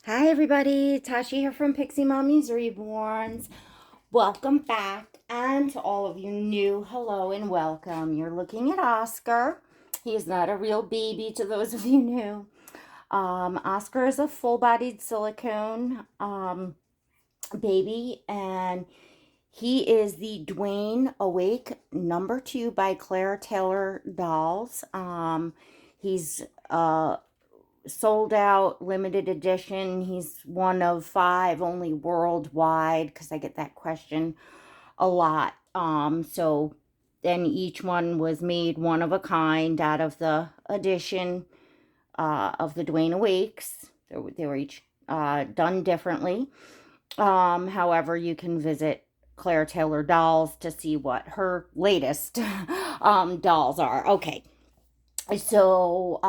Hi everybody, Tashi here from Pixie Mommy's Reborns. Welcome back, and to all of you new, hello and welcome. You're looking at Oscar. He is not a real baby to those of you new. Oscar is a full-bodied silicone baby, and he is the Dwayne Awake #2 by Claire Taylor Dolls. He's sold out, limited edition. He's one of 5 only worldwide, because I get that question a lot. So then each one was made one of a kind out of the edition of the Dwayne Awakes. They were each done differently. However, you can visit Claire Taylor Dolls to see what her latest dolls are. Okay, so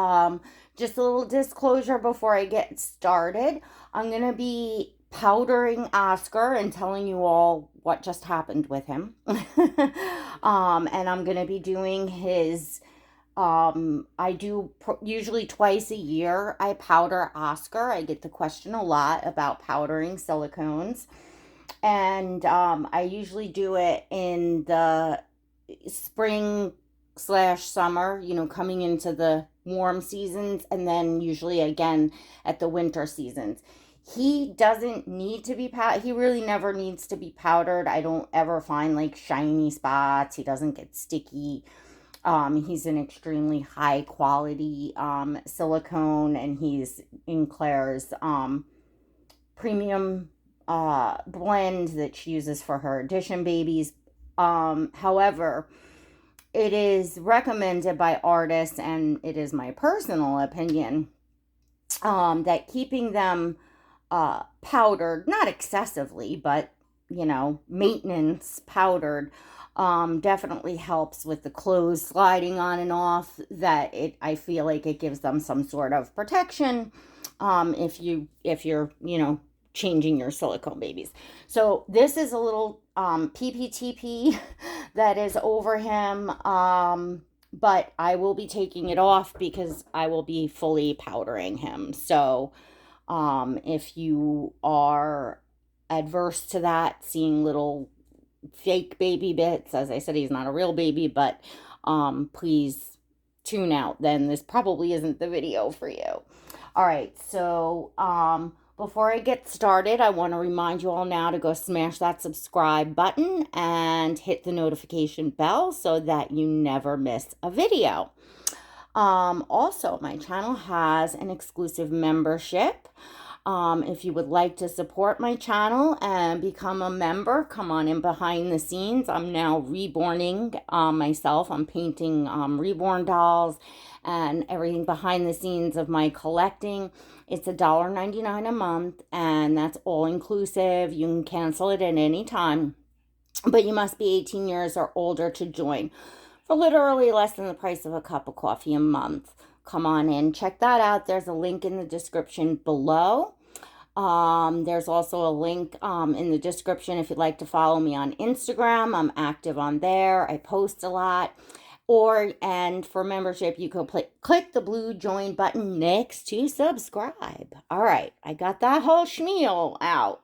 just a little disclosure before I get started. I'm going to be powdering Oscar and telling you all what just happened with him. And I'm going to be doing his, I do usually twice a year. I powder Oscar. I get the question a lot about powdering silicones. And I usually do it in the spring slash summer, coming into the warm seasons, and then usually again at the winter seasons. He doesn't need to be powdered. He really never needs to be powdered. I don't ever find like shiny spots. He doesn't get sticky. He's an extremely high quality silicone, and he's in Claire's premium blend that she uses for her edition babies. However, it is recommended by artists, and it is my personal opinion, that keeping them powdered, not excessively, but maintenance powdered, definitely helps with the clothes sliding on and off. I feel like it gives them some sort of protection if you're changing your silicone babies. So this is a little PPTP that is over him, but I will be taking it off because I will be fully powdering him. So if you are adverse to that, seeing little fake baby bits, as I said, he's not a real baby, but please tune out. Then this probably isn't the video for you. All right, so before I get started, I want to remind you all now to go smash that subscribe button and hit the notification bell so that you never miss a video. Also, my channel has an exclusive membership. If you would like to support my channel and become a member, come on in behind the scenes. I'm now reborning myself. I'm painting reborn dolls and everything behind the scenes of my collecting. It's $1.99 a month, and that's all inclusive. You can cancel it at any time, but you must be 18 years or older to join for literally less than the price of a cup of coffee a month. Come on in, check that out. There's a link in the description below. There's also a link in the description if you'd like to follow me on Instagram. I'm active on there. I post a lot. And for membership, you can click the blue join button next to subscribe. All right, I got that whole schmeal out.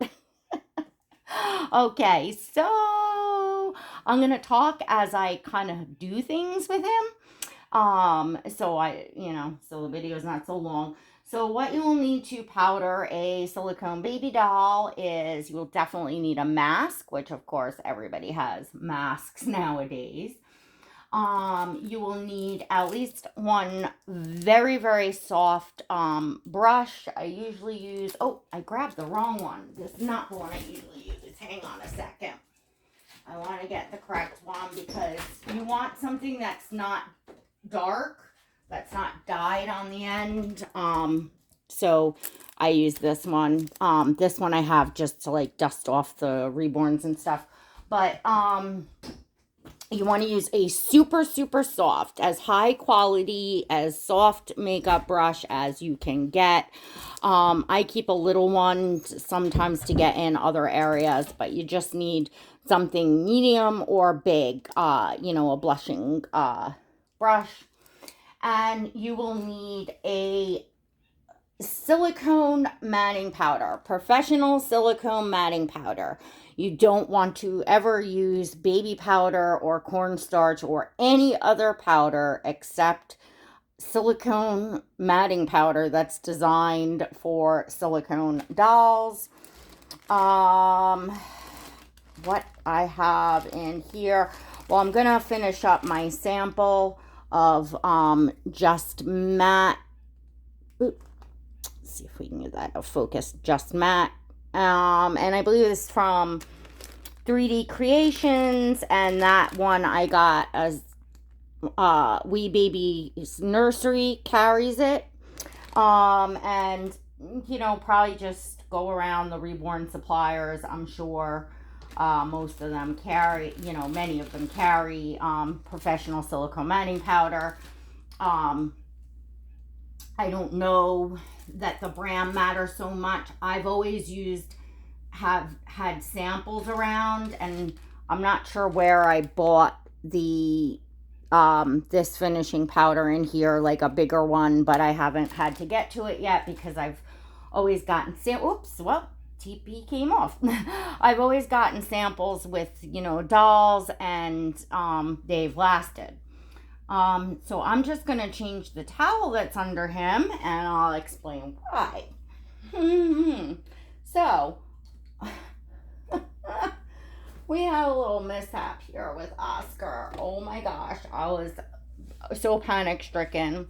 Okay, so I'm going to talk as I kind of do things with him. So the video is not so long. So what you will need to powder a silicone baby doll is you will definitely need a mask, which of course everybody has masks nowadays. You will need at least one very, very soft brush. I usually use, I grabbed the wrong one. This is not the one I usually use. Hang on a second. I want to get the correct one because you want something that's not dark, that's not dyed on the end. So I use this one. This one I have just to like dust off the reborns and stuff. But you want to use a super, super soft, as high quality, as soft makeup brush as you can get. I keep a little one sometimes to get in other areas, but you just need something medium or big, a blushing brush. And you will need a silicone matting powder, professional silicone matting powder. You don't want to ever use baby powder or cornstarch or any other powder except silicone matting powder that's designed for silicone dolls. What I have in here, well, I'm gonna finish up my sample of Just Matte. Let's see if we can get that a focus. Just Matte, and I believe it's from 3D Creations, and that one I got as Wee Baby's Nursery carries it. And you know, probably just go around the Reborn suppliers. I'm sure most of them carry, you know, many of them carry professional silicone matting powder. I don't know that the brand matters so much. I've always have had samples around, and I'm not sure where I bought the this finishing powder in here, like a bigger one, but I haven't had to get to it yet because I've always gotten oops, well, TP came off. I've always gotten samples with, you know, dolls, and they've lasted. So I'm just going to change the towel that's under him, and I'll explain why. So, we had a little mishap here with Oscar. Oh my gosh, I was so panic stricken.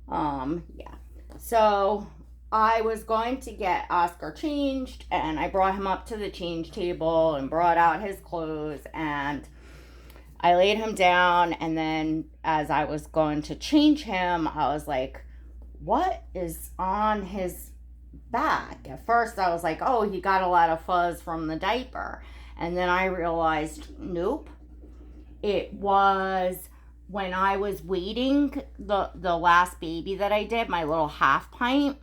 Yeah. So, I was going to get Oscar changed, and I brought him up to the change table and brought out his clothes, and I laid him down, and then as I was going to change him, I was like, what is on his back? At first I was like, oh, he got a lot of fuzz from the diaper. And then I realized, nope. It was when I was waiting, the last baby that I did, my little half pint,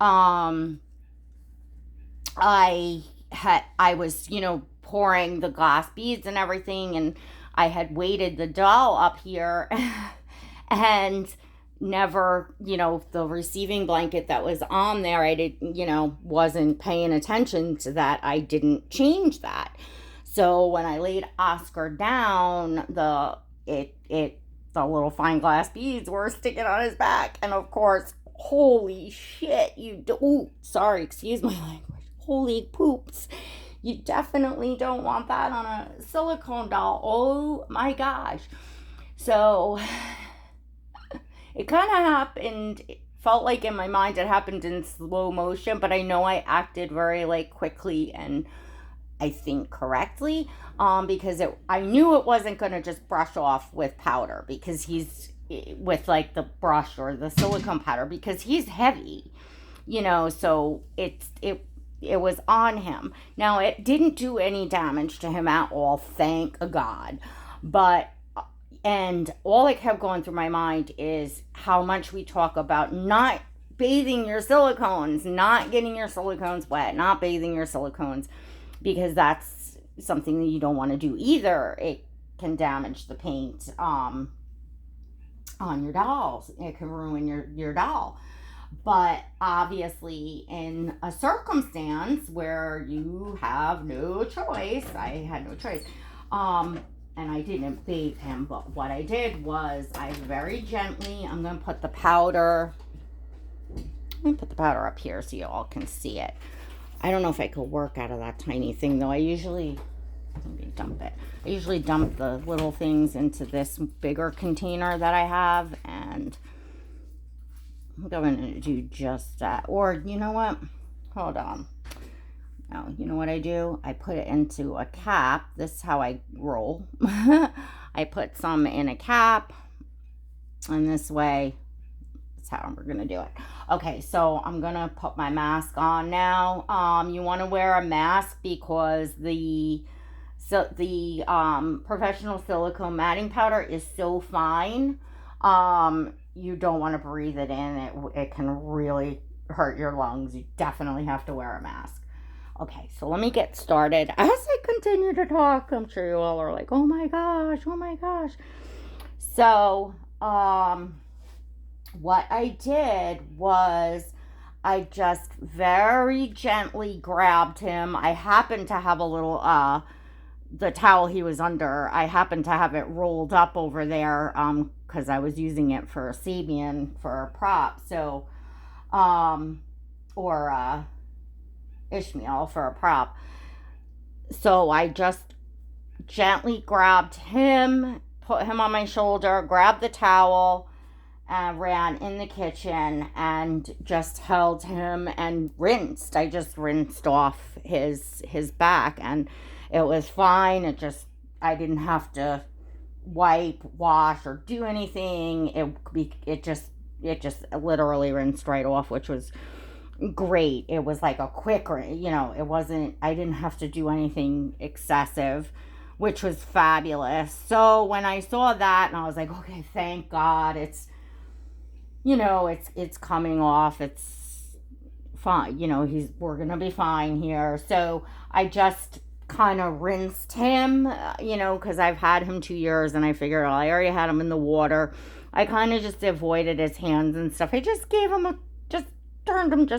I was, you know, pouring the glass beads and everything, and I had weighted the doll up here and never, you know, the receiving blanket that was on there, I didn't, you know, wasn't paying attention to that. I didn't change that. So when I laid Oscar down, the little fine glass beads were sticking on his back. And of course, holy shit, sorry, excuse my language. Holy poops. You definitely don't want that on a silicone doll. Oh my gosh. So it kind of happened, it felt like in my mind it happened in slow motion, but I know I acted very like quickly and I think correctly, because I knew it wasn't going to just brush off with powder, because he's with like the brush or the silicone powder, because he's heavy, you know, so it was on him. Now, it didn't do any damage to him at all, thank God. And all that kept going through my mind is how much we talk about not bathing your silicones, not getting your silicones wet, not bathing your silicones, because that's something that you don't want to do either. It can damage the paint on your dolls. It can ruin your doll. But obviously, in a circumstance where you have no choice, I had no choice, and I didn't bathe him, but what I did was I very gently, I'm going to put the powder up here so you all can see it. I don't know if I could work out of that tiny thing, though. Let me dump it. I usually dump the little things into this bigger container that I have, and I'm going to do just that. Or, you know what? Hold on. Now, you know what I do? I put it into a cap. This is how I roll. I put some in a cap, and this way, that's how we're going to do it. Okay, so I'm going to put my mask on now. You want to wear a mask because the professional silicone matting powder is so fine. You don't want to breathe it in. It can really hurt your lungs. You definitely have to wear a mask. Okay, so let me get started. As I continue to talk, I'm sure you all are like, oh my gosh. So, what I did was I just very gently grabbed him. I happened to have a little, the towel he was under, I happened to have it rolled up over there, because I was using it for Sabian for a prop. So, or, E.MAIL for a prop. So I just gently grabbed him, put him on my shoulder, grabbed the towel, and ran in the kitchen and just held him and rinsed. I just rinsed off his back, and it was fine. I didn't have to wipe, wash, or do anything. It just literally rinsed right off, which was great. It was like a quick, it wasn't, I didn't have to do anything excessive, which was fabulous. So when I saw that, and I was like, okay, thank God, it's coming off. It's fine. We're going to be fine here. So I just kind of rinsed him, because I've had him 2 years, and I figured, I already had him in the water. I kind of just avoided his hands and stuff. I just gave him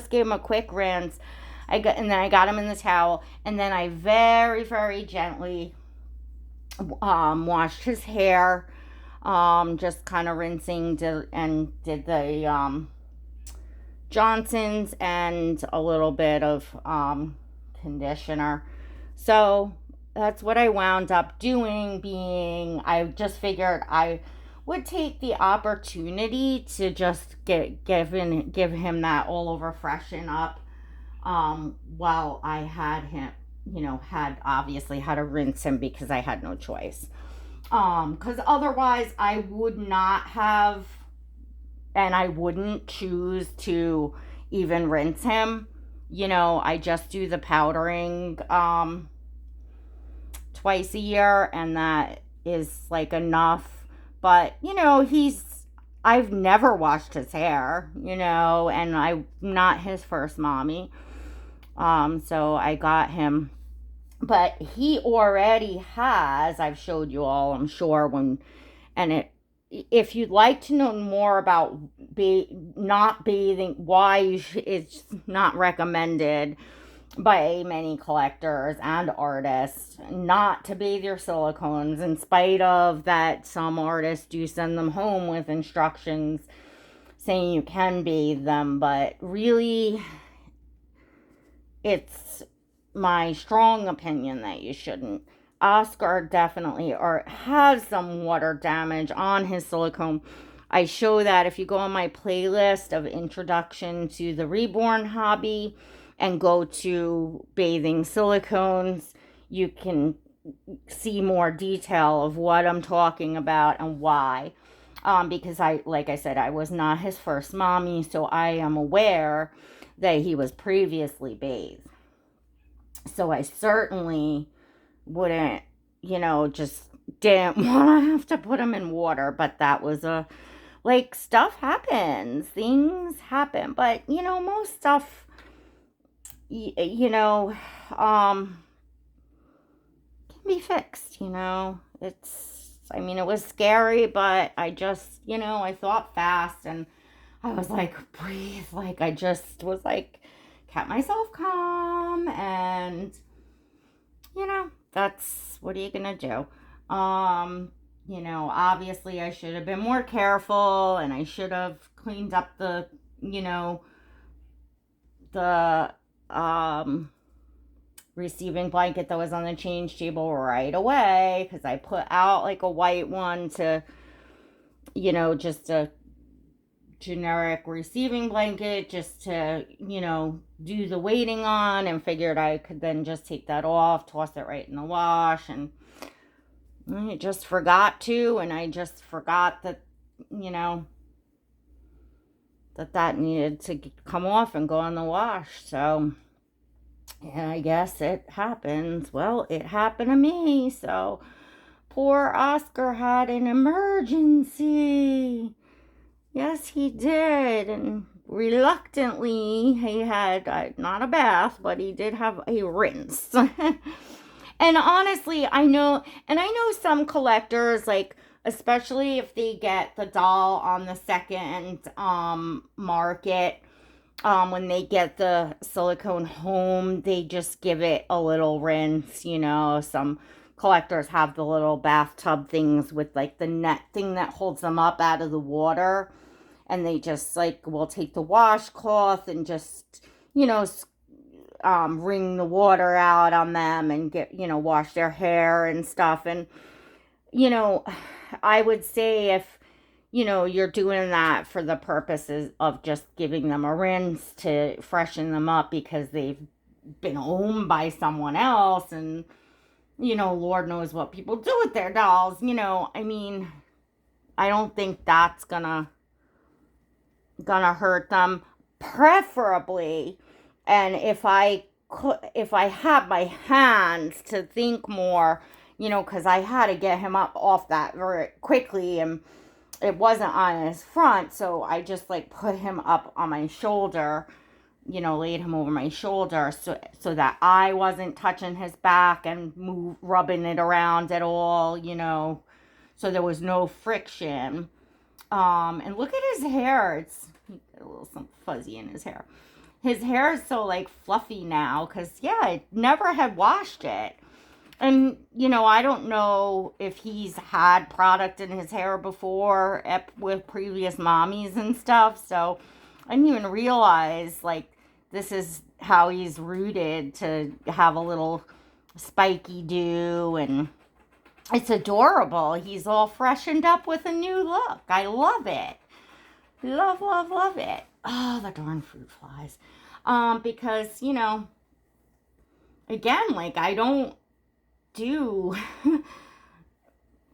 gave him a quick rinse. And then I got him in the towel, and then I very, very gently washed his hair, just kind of rinsing, and did the Johnson's and a little bit of conditioner. So that's what I wound up doing. I just figured I would take the opportunity to just give him that all over freshen up, while I had him, obviously had to rinse him because I had no choice. Because otherwise I would not have, and I wouldn't choose to even rinse him. I just do the powdering twice a year, and that is like enough. But, I've never washed his hair, and I'm not his first mommy. So I got him, but he already has, I've showed you all, I'm sure, if you'd like to know more about not bathing, why it's not recommended by many collectors and artists not to bathe your silicones, in spite of that some artists do send them home with instructions saying you can bathe them, but really it's my strong opinion that you shouldn't. Oscar definitely has some water damage on his silicone. I show that if you go on my playlist of Introduction to the Reborn Hobby and go to bathing silicones, you can see more detail of what I'm talking about and why. Because like I said, I was not his first mommy, so I am aware that he was previously bathed. So I certainly wouldn't, just didn't want to have to put him in water. But that was stuff happens. Things happen. But, most stuff, can be fixed, it was scary, but I just, I thought fast, and I was like, breathe. I just was kept myself calm, and, that's, what are you gonna do? Obviously I should have been more careful, and I should have cleaned up the receiving blanket that was on the change table right away, because I put out a white one to, just a generic receiving blanket, just to, do the waiting on, and figured I could then just take that off, toss it right in the wash, and I just forgot to, and I just forgot that, that needed to come off and go in the wash. So, yeah, I guess it happens. Well, it happened to me. So, poor Oscar had an emergency. Yes, he did. And reluctantly, he had not a bath, but he did have a rinse. And honestly, I know some collectors, especially if they get the doll on the second market, When they get the silicone home, they just give it a little rinse. Some collectors have the little bathtub things with like the net thing that holds them up out of the water. And they just like will take the washcloth and just, wring the water out on them and wash their hair and stuff. And, you know, I would say if, you're doing that for the purposes of just giving them a rinse to freshen them up because they've been owned by someone else and, Lord knows what people do with their dolls, I mean, I don't think that's gonna hurt them. Preferably, and if I had my hands to think more, because I had to get him up off that very quickly, and it wasn't on his front, so I just like put him up on my shoulder, laid him over my shoulder so that I wasn't touching his back and rubbing it around at all, so there was no friction. And look at his hair. It's a little something fuzzy in his hair. His hair is so like fluffy now because, yeah, I never had washed it. And, I don't know if he's had product in his hair before with previous mommies and stuff. So I didn't even realize, like, this is how he's rooted to have a little spiky do. And it's adorable. He's all freshened up with a new look. I love it. Love, love, love it. Oh, the darn fruit flies. Because, again, like, I don't do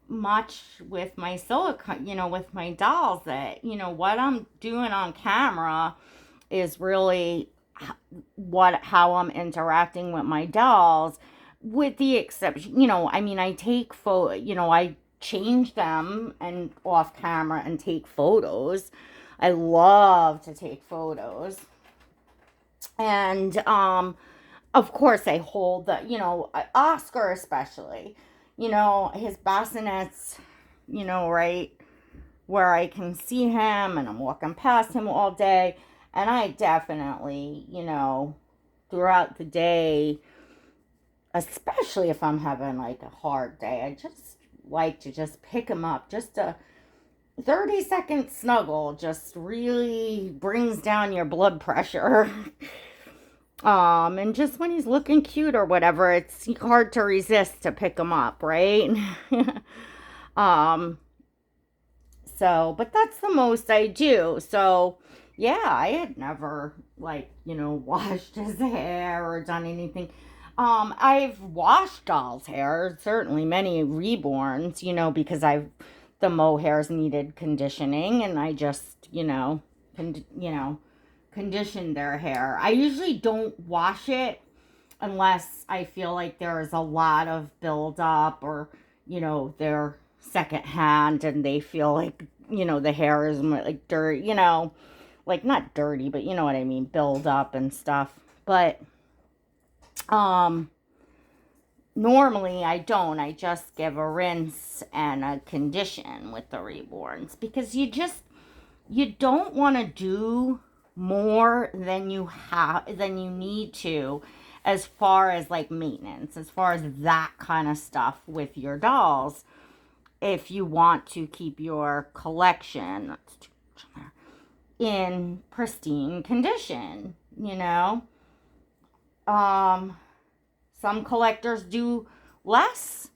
much with my silicone, with my dolls. That, what I'm doing on camera is really how I'm interacting with my dolls, with the exception, I mean, I take I change them and off camera and take photos. I love to take photos. And, of course, I hold Oscar especially, his bassinets, right where I can see him, and I'm walking past him all day. And I definitely, throughout the day, especially if I'm having like a hard day, I just like to just pick him up. Just a 30-second snuggle just really brings down your blood pressure. And just when he's looking cute or whatever, it's hard to resist to pick him up, right? um, but that's the most I do. So, yeah, I had never, like, washed his hair or done anything. I've washed dolls' hair, certainly many reborns, because the mohairs needed conditioning, and I just, conditioned their hair. I usually don't wash it unless I feel like there is a lot of buildup, or, they're secondhand and they feel like, the hair is like dirt, like not dirty, but you know what I mean, build up and stuff. But normally I don't. I just give a rinse and a condition with the reborns, because you don't want to do more than you need to, as far as like maintenance, as far as that kind of stuff with your dolls, if you want to keep your collection in pristine condition. Some collectors do less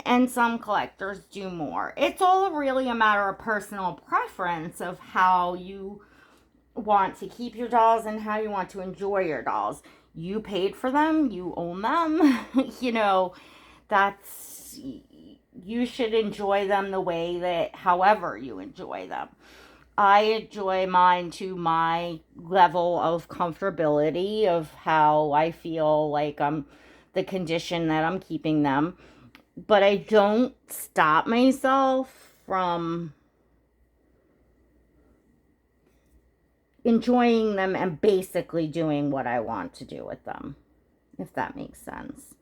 and some collectors do more. It's all really a matter of personal preference of how you want to keep your dolls and how you want to enjoy your dolls. You paid for them, you own them. You should enjoy them the way that, however you enjoy them. I enjoy mine to my level of comfortability of how I feel like the condition that I'm keeping them. But I don't stop myself from enjoying them and basically doing what I want to do with them, if that makes sense.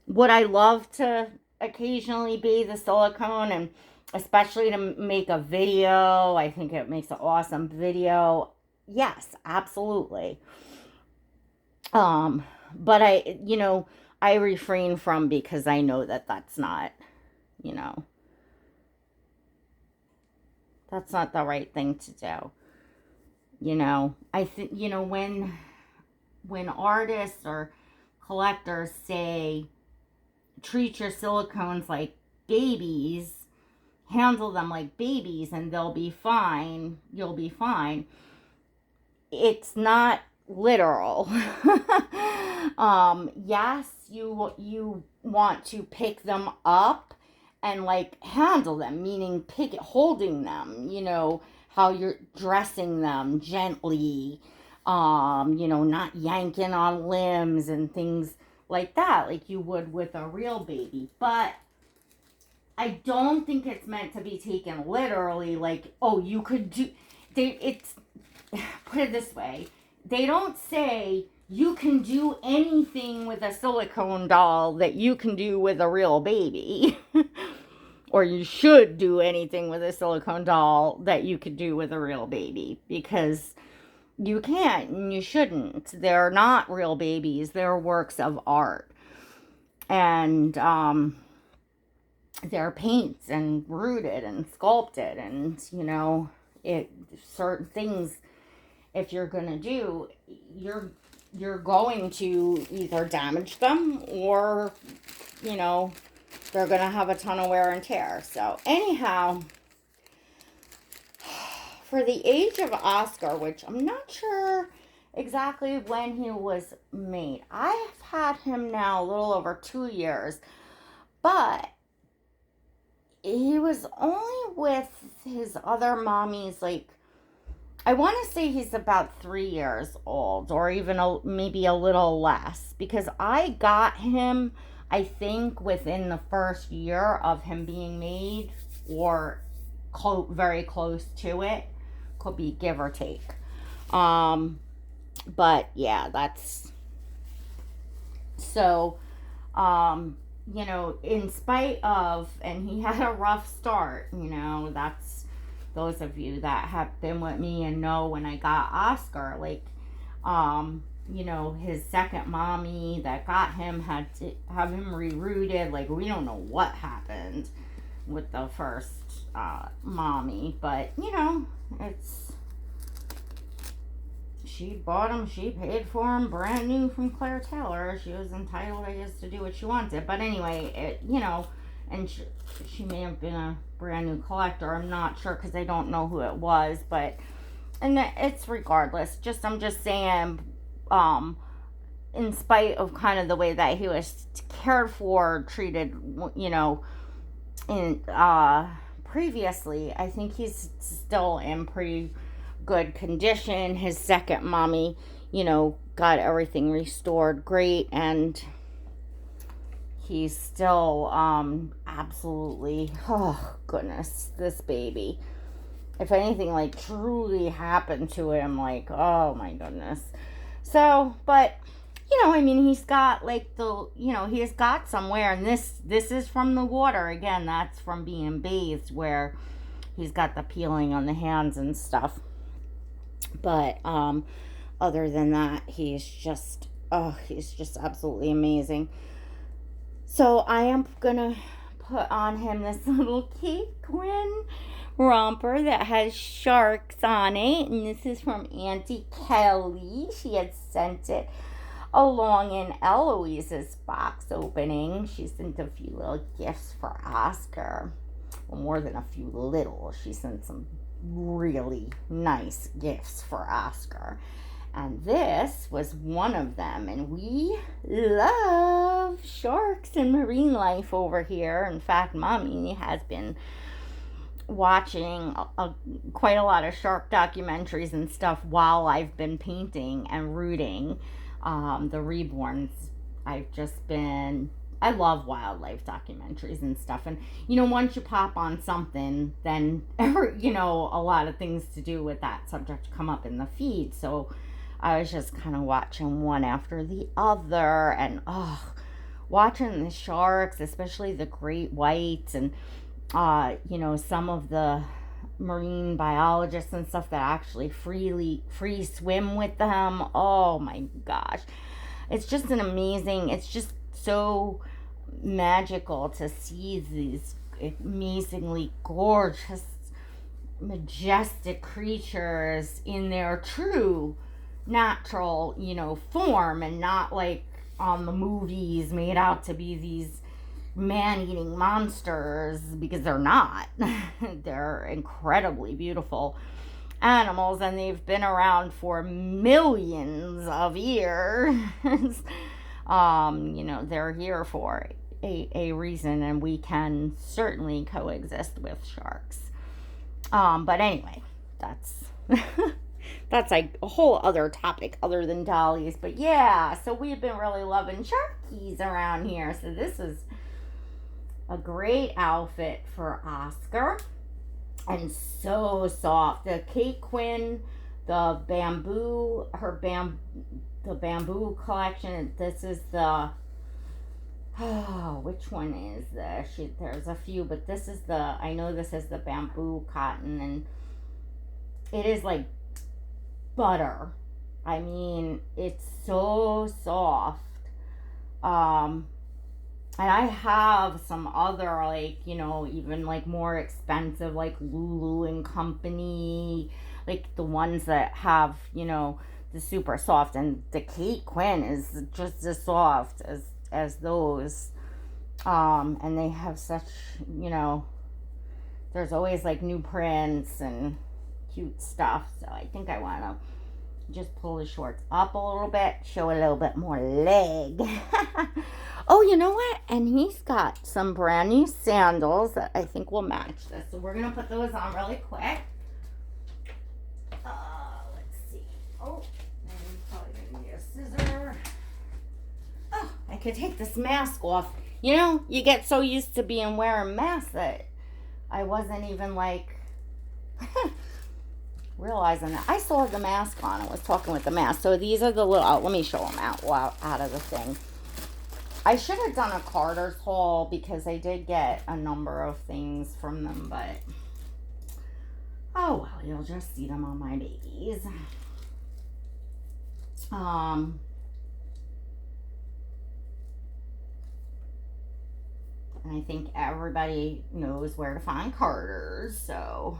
Would I love to occasionally be the silicone, and especially to make a video? I think it makes an awesome video. yes, absolutely. But I refrain from, because I know that that's not, you know, that's not the right thing to do. I think, when artists or collectors say treat your silicones like babies, handle them like babies and they'll be fine, you'll be fine. It's not literal. Yes, you want to pick them up and like handle them, meaning holding them, how you're dressing them gently, not yanking on limbs and things like that, like you would with a real baby. But I don't think it's meant to be taken literally, like, oh, you could do. It's put it this way: they don't say you can do anything with a silicone doll that you can do with a real baby. Or you should do anything with a silicone doll that you could do with a real baby, because you can't and you shouldn't. They're not real babies, they're works of art. And they're paints and rooted and sculpted, and it certain things, if you're gonna do, you're going to either damage them, or they're gonna have a ton of wear and tear. So anyhow, for the age of Oscar, which I'm not sure exactly when he was made, I've had him now a little over 2 years, but he was only with his other mommies, like, I want to say he's about 3 years old, or even maybe a little less, because I got him, I think, within the first year of him being made, or very close to it. Could be give or take. But yeah, that's so. In spite of, and he had a rough start. That's those of you that have been with me and know when I got Oscar, like, his second mommy that got him had to have him rerouted. Like, we don't know what happened with the first mommy, but it's, she bought him, she paid for him brand new from Claire Taylor. She was entitled, I guess, to do what she wanted. But anyway, and she may have been a brand new collector. I'm not sure, because I don't know who it was. But, and it's regardless. I'm just saying, in spite of kind of the way that he was cared for, treated, in previously, I think he's still in pretty good condition. His second mommy, got everything restored great, and he's still absolutely, oh goodness, this baby. If anything like truly happened to him, like, oh my goodness. So, but he's got like he's got somewhere, and this is from the water again. That's from being bathed, where he's got the peeling on the hands and stuff. But other than that, he's just absolutely amazing. So I am gonna put on him this little sequin romper that has sharks on it, and this is from Auntie Kelly. She had sent it along in Eloise's box opening. She sent a few little gifts for Oscar. Well, more than a few little. She sent some really nice gifts for Oscar. And this was one of them. And we love sharks and marine life over here. In fact, Mommy has been watching quite a lot of shark documentaries and stuff while I've been painting and rooting the reborns. I love wildlife documentaries and stuff. And, once you pop on something, then, a lot of things to do with that subject come up in the feed. So I was just kind of watching one after the other, and, watching the sharks, especially the great whites, and, some of the marine biologists and stuff that actually free swim with them. Oh my gosh. It's just it's just so magical to see these amazingly gorgeous, majestic creatures in their true natural, form, and not like on the movies made out to be these man-eating monsters, because they're not. They're incredibly beautiful animals, and they've been around for millions of years. They're here for a reason, and we can certainly coexist with sharks. But anyway, that's that's like a whole other topic other than dollies. But yeah, so we've been really loving sharkies around here. So this is a great outfit for Oscar, and so soft. The Kate Quinn, the bamboo collection. This is the which one is this? There's a few, but this is I know this is the bamboo cotton, and it is like butter. I mean, it's so soft. And I have some other, even like more expensive, like Lulu and Company, like the ones that have, the super soft. And the Kate Quinn is just as soft as those. And they have such, there's always like new prints and cute stuff. So I think I want to just pull the shorts up a little bit, show a little bit more leg. Oh, you know what? And he's got some brand new sandals that I think will match this. So we're going to put those on really quick. Let's see. Oh, I'm probably going to need a scissor. Oh, I could take this mask off. You get so used to wearing masks that I wasn't even realizing that. I still have the mask on. I was talking with the mask. So these are the little, let me show them out of the thing. I should have done a Carter's haul because I did get a number of things from them, but oh well, you'll just see them on my babies. And I think everybody knows where to find Carter's, so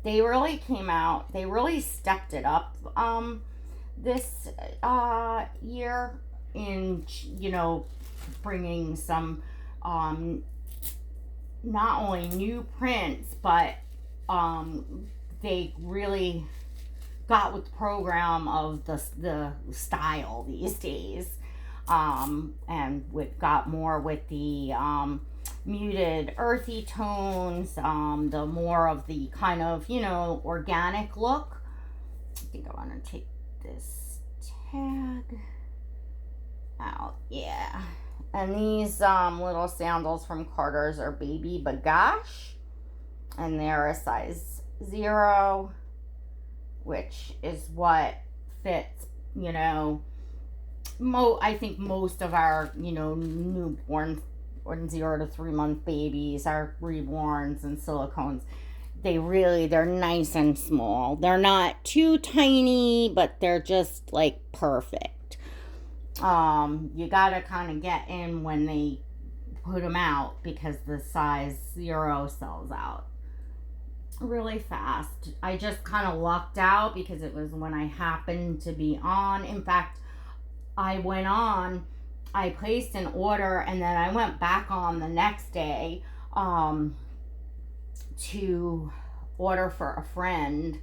they really came out, they really stepped it up this year in, bringing some not only new prints, but they really got with the program of the style these days, and got more with the muted earthy tones, the more of the kind of organic look. I think I want to take this tag out. Yeah. And these little sandals from Carter's are baby bagash, and they're a size 0, which is what fits, I think most of our, newborn or 0 to 3 month babies, our reborns and silicones. They're nice and small. They're not too tiny, but they're just like perfect. You gotta kind of get in when they put them out, because the size 0 sells out really fast. I just kind of lucked out because it was when I happened to be on. In fact, I went on, I placed an order, and then I went back on the next day to order for a friend,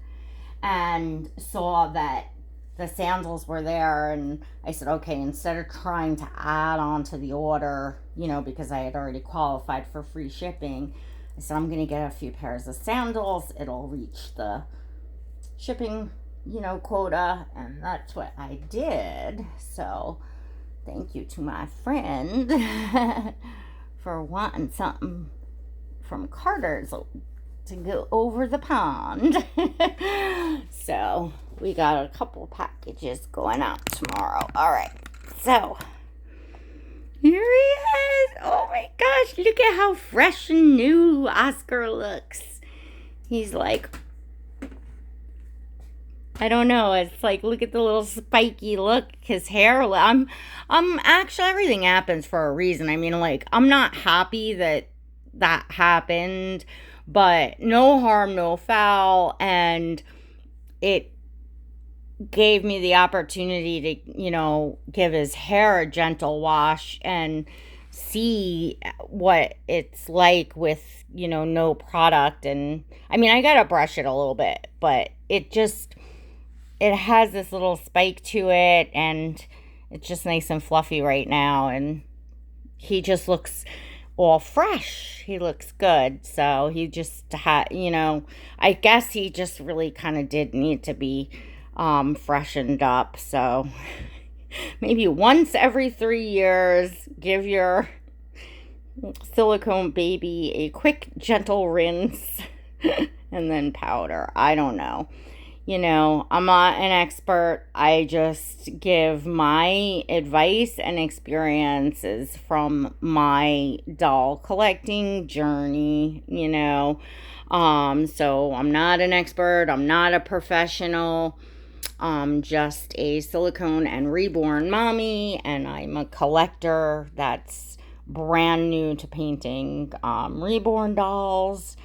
and saw that the sandals were there, and I said, okay, instead of trying to add on to the order, because I had already qualified for free shipping, I said, I'm going to get a few pairs of sandals. It'll reach the shipping, quota, and that's what I did. So thank you to my friend for wanting something from Carter's to go over the pond. So we got a couple packages going out tomorrow. All right, so Here he is. Oh my gosh, look at how fresh and new Oscar looks. He's like, I don't know. It's like, look at the little spiky look. His hair. Actually, everything happens for a reason. I mean, like, I'm not happy that that happened, but no harm, no foul. And it gave me the opportunity to, give his hair a gentle wash and see what it's like with, no product. And I mean, I gotta brush it a little bit, but it has this little spike to it, and it's just nice and fluffy right now, and he just looks all fresh. He looks good. So he just had, I guess he just really kind of did need to be freshened up. So maybe once every 3 years, give your silicone baby a quick, gentle rinse and then powder. I don't know. I'm not an expert. I just give my advice and experiences from my doll collecting journey, So I'm not an expert. I'm not a professional. I'm just a silicone and reborn mommy, and I'm a collector that's brand new to painting reborn dolls.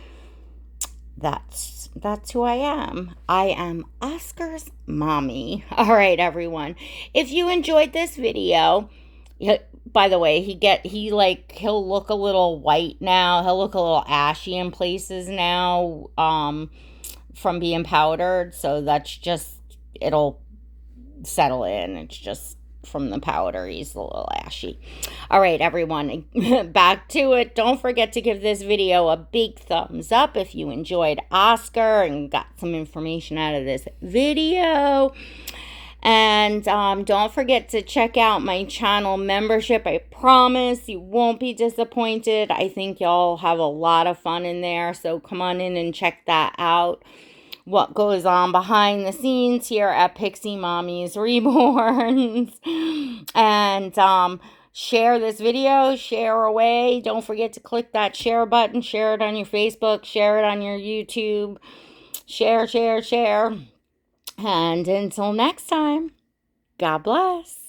That's who I am. I am Oscar's mommy. All right, everyone. If you enjoyed this video, by the way, he'll look a little white now. He'll look a little ashy in places now, from being powdered. So it'll settle in. It's just from the powder. He's a little ashy. All right, everyone, back to it. Don't forget to give this video a big thumbs up if you enjoyed Oscar and got some information out of this video. And don't forget to check out my channel membership. I promise you won't be disappointed. I think y'all have a lot of fun in there. So come on in and check that out. What goes on behind the scenes here at Pixie Mommy's Reborns. And share this video, share away. Don't forget to click that share button, share it on your Facebook, share it on your YouTube. Share. And until next time, God bless.